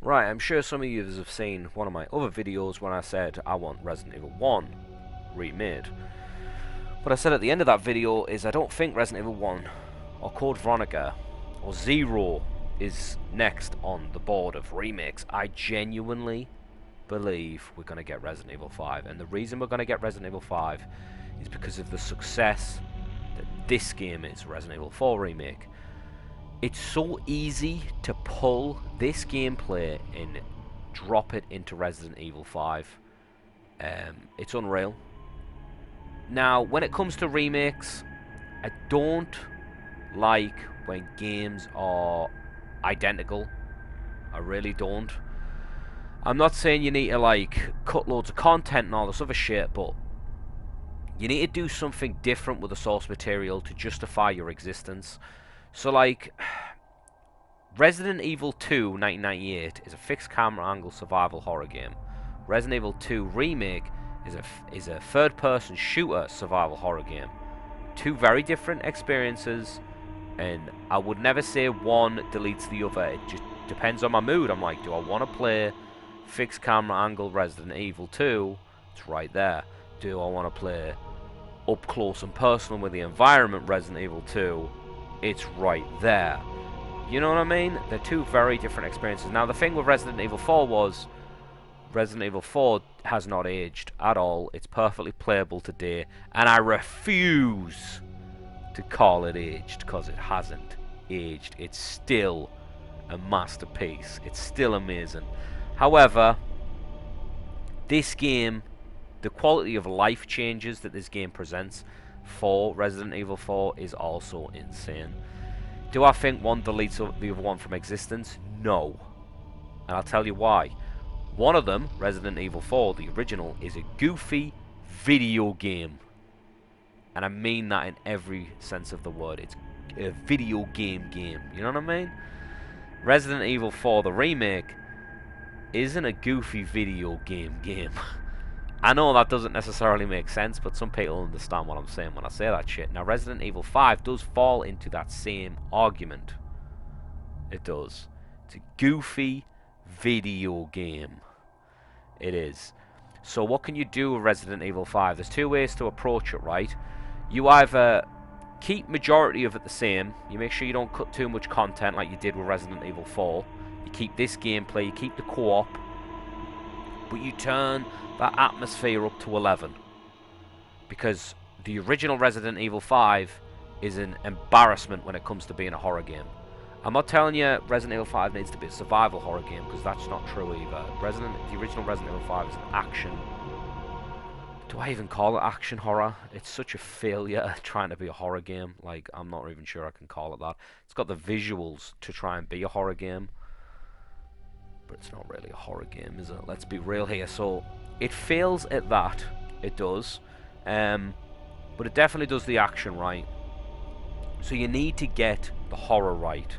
Right, I'm sure some of you have seen one of my other videos when I said I want Resident Evil 1 remade. What I said at the end of that video is I don't think Resident Evil 1 or Code Veronica or Zero is next on the board of remakes. I genuinely believe we're going to get Resident Evil 5, and the reason we're going to get Resident Evil 5 is because of the success that this game is, Resident Evil 4 Remake. It's so easy to pull this gameplay and drop it into Resident Evil 5. It's unreal. Now, when it comes to remakes, I don't like when games are identical. I really don't. I'm not saying you need to like cut loads of content and all this other shit, but you need to do something different with the source material to justify your existence. So like Resident Evil 2 1998 is a fixed camera angle survival horror game. Resident Evil 2 Remake is a third person shooter survival horror game. Two very different experiences, and I would never say one deletes the other. It just depends on my mood. I'm like, do I want to play fixed camera angle Resident Evil 2? It's right there. Do I want to play up close and personal with the environment Resident Evil 2? It's right there. You know what I mean? They're two very different experiences. Now, the thing with Resident Evil 4 was Resident Evil 4 has not aged at all. It's perfectly playable today, and I refuse to call it aged because it hasn't aged. It's still a masterpiece. It's still amazing. However, this game, the quality of life changes that this game presents for Resident Evil 4 is also insane. Do I think one deletes the other one from existence? No. And I'll tell you why. One of them, Resident Evil 4, the original, is a goofy video game. And I mean that in every sense of the word. It's a video game. You know what I mean? Resident Evil 4, the remake, isn't a goofy video game. I know that doesn't necessarily make sense, but some people understand what I'm saying when I say that shit. Now, Resident Evil 5 does fall into that same argument. It does. It's a goofy video game. It is. So what can you do with Resident Evil 5? There's two ways to approach it, right? You either keep majority of it the same. You make sure you don't cut too much content like you did with Resident Evil 4. You keep this gameplay, you keep the co-op, but you turn that atmosphere up to 11. Because the original Resident Evil 5 is an embarrassment when it comes to being a horror game. I'm not telling you Resident Evil 5 needs to be a survival horror game, because that's not true either. The original Resident Evil 5 is an action. Do I even call it action horror? It's such a failure trying to be a horror game. Like, I'm not even sure I can call it that. It's got the visuals to try and be a horror game, but it's not really a horror game, is it? Let's be real here. So it fails at that. It does. But it definitely does the action right. So you need to get the horror right.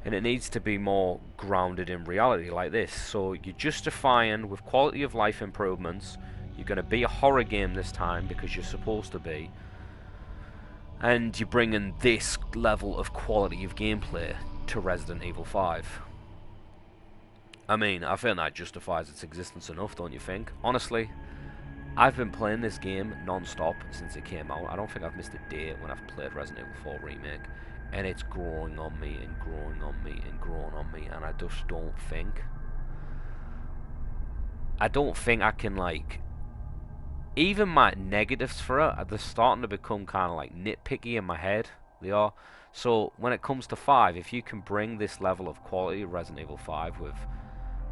And it needs to be more grounded in reality like this. So you're justifying with quality of life improvements. You're going to be a horror game this time because you're supposed to be. And you're bringing this level of quality of gameplay to Resident Evil 5. I mean, I think that justifies its existence enough, don't you think? Honestly, I've been playing this game non-stop since it came out. I don't think I've missed a day when I've played Resident Evil 4 Remake. And it's growing on me and growing on me and growing on me. And I just don't think... I can, like... Even my negatives for it, they're starting to become kind of like nitpicky in my head. They are. So when it comes to 5, if you can bring this level of quality of Resident Evil 5 with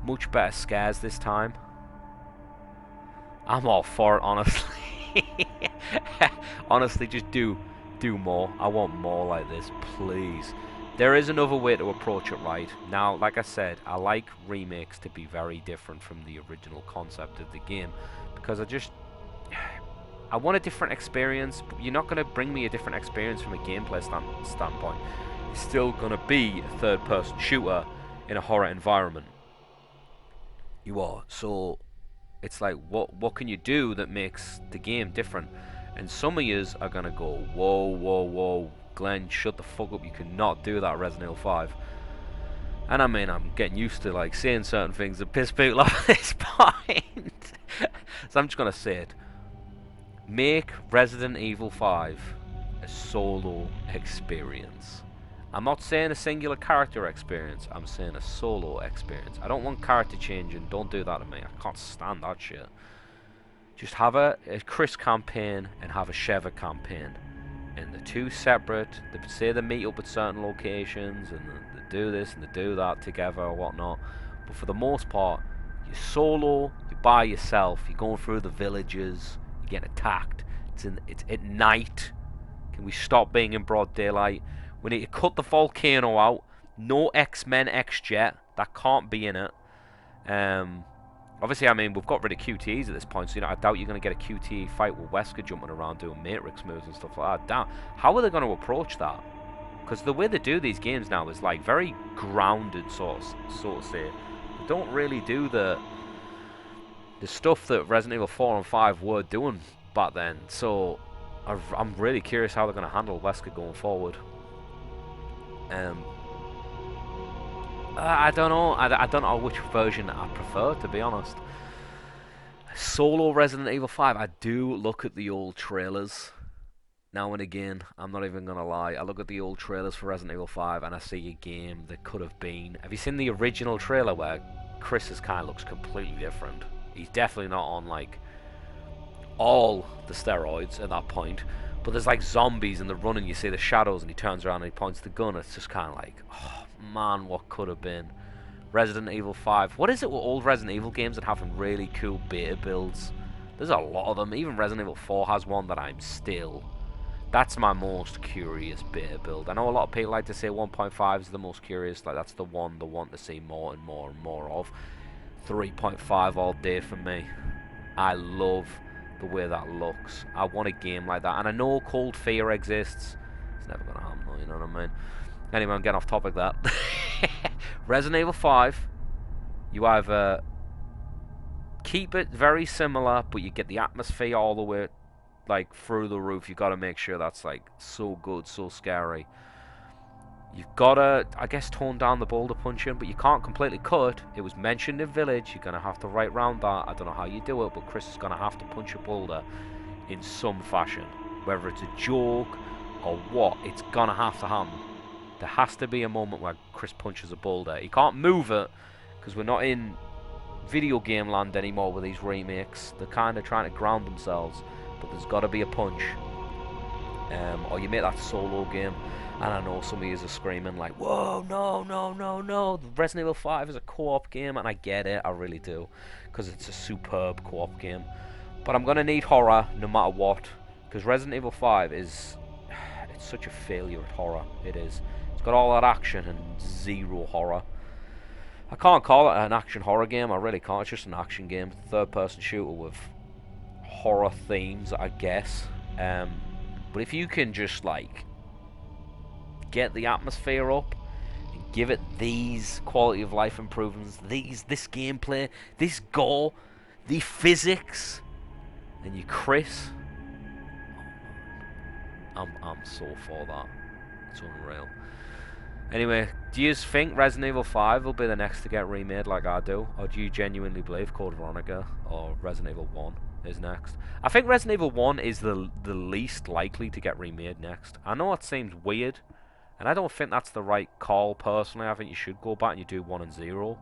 much better scares this time, I'm all for it, honestly. Honestly, just do more. I want more like this, please. There is another way to approach it right. Now, like I said, I like remakes to be very different from the original concept of the game, because I want a different experience, but you're not going to bring me a different experience from a gameplay standpoint. It's still going to be a third-person shooter in a horror environment. You are. So it's like, what can you do that makes the game different? And some of yous are going to go, whoa, Glenn, shut the fuck up. You cannot do that, Resident Evil 5. And I mean, I'm getting used to like saying certain things that piss people off at this point. So I'm just gonna say it. Make Resident Evil 5 a solo experience. I'm not saying a singular character experience, I'm saying a solo experience. I don't want character changing, don't do that to me. I can't stand that shit. Just have a Chris campaign and have a Sheva campaign. And the two separate, they say they meet up at certain locations and they do this and they do that together or whatnot. But for the most part, you're solo, you're by yourself, you're going through the villages, you're getting attacked. It's at night. Can we stop being in broad daylight? We need to cut the volcano out. No X-Men X-Jet. That can't be in it. Obviously, I mean, we've got rid of QTEs at this point, so I doubt you're going to get a QTE fight with Wesker jumping around doing Matrix moves and stuff like that. Damn, how are they going to approach that? Because the way they do these games now is like very grounded, so to say. They don't really do the stuff that Resident Evil 4 and 5 were doing back then. So I'm really curious how they're going to handle Wesker going forward. I don't know. I don't know which version I prefer, to be honest. Solo Resident Evil 5. I do look at the old trailers now and again. I'm not even gonna lie. I look at the old trailers for Resident Evil 5 and I see a game that could have been. Have you seen the original trailer where Chris's kind of looks completely different? He's definitely not on like all the steroids at that point. But there's like zombies and they're running. You see the shadows and he turns around and he points the gun. It's just kind of like, oh man, what could have been. Resident Evil 5. What is it with old Resident Evil games that having really cool beta builds? There's a lot of them. Even Resident Evil 4 has one that I'm still... That's my most curious beta build. I know a lot of people like to say 1.5 is the most curious. Like that's the one they want to see more and more and more of. 3.5 all day for me. I love the way that looks. I want a game like that. And I know Cold Fear exists. It's never going to happen though, you know what I mean? Anyway, I'm getting off topic that. Resident Evil 5, you either keep it very similar, but you get the atmosphere all the way like through the roof. You got to make sure that's like so good, so scary. You've got to, I guess, tone down the boulder punching, but you can't completely cut. It was mentioned in Village. You're going to have to write round that. I don't know how you do it, but Chris is going to have to punch a boulder in some fashion. Whether it's a joke or what, it's going to have to happen. There has to be a moment where Chris punches a boulder. He can't move it, because we're not in video game land anymore with these remakes. They're kind of trying to ground themselves, but there's got to be a punch. Or you make that solo game, and I know some of you are screaming like, whoa, no, no, no, no. Resident Evil 5 is a co-op game, and I get it, I really do, because it's a superb co-op game. But I'm going to need horror no matter what, because Resident Evil 5 is... It's such a failure at horror, it is. Got all that action and zero horror. I can't call it an action horror game. I really can't. It's just an action game, third-person shooter with horror themes, I guess. But if you can just like get the atmosphere up and give it these quality of life improvements, this gameplay, this gore, the physics, and you Chris, I'm so for that. It's unreal. Anyway, do you think Resident Evil 5 will be the next to get remade like I do? Or do you genuinely believe Code Veronica or Resident Evil 1 is next? I think Resident Evil 1 is the least likely to get remade next. I know it seems weird, and I don't think that's the right call personally. I think you should go back and you do 1 and 0.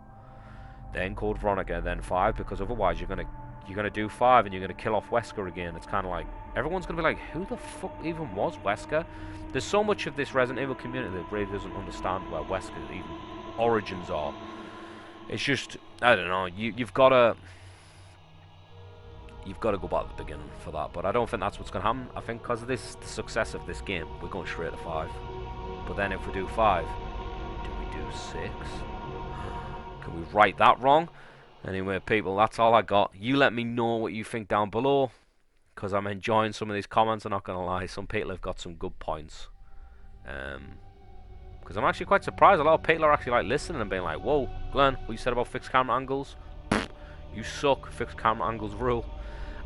Then Code Veronica, then 5, because otherwise you're gonna do 5 and you're gonna kill off Wesker again. It's kinda like everyone's gonna be like, who the fuck even was Wesker? There's so much of this Resident Evil community that really doesn't understand where Wesker's even origins are. It's just, I don't know, you've gotta go back to the beginning for that, but I don't think that's what's gonna happen. I think because of the success of this game, we're going straight to 5. But then if we do 5, do we do 6? Can we right that wrong? Anyway, people, that's all I got. You let me know what you think down below, because I'm enjoying some of these comments, I'm not going to lie. Some people have got some good points. Because I'm actually quite surprised. A lot of people are actually like listening and being like, whoa, Glenn, what you said about fixed camera angles? You suck, fixed camera angles rule.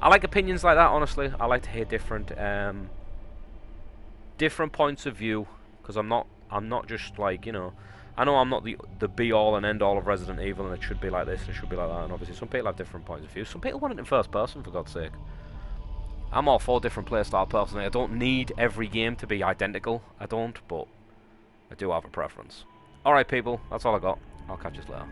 I like opinions like that, honestly. I like to hear different points of view, because I'm not just like, you know, I know I'm not the be-all and end-all of Resident Evil, and it should be like this, and it should be like that, and obviously some people have different points of view. Some people want it in first person, for God's sake. I'm all for different playstyle personally. I don't need every game to be identical. I don't, but I do have a preference. Alright people, that's all I got. I'll catch you later.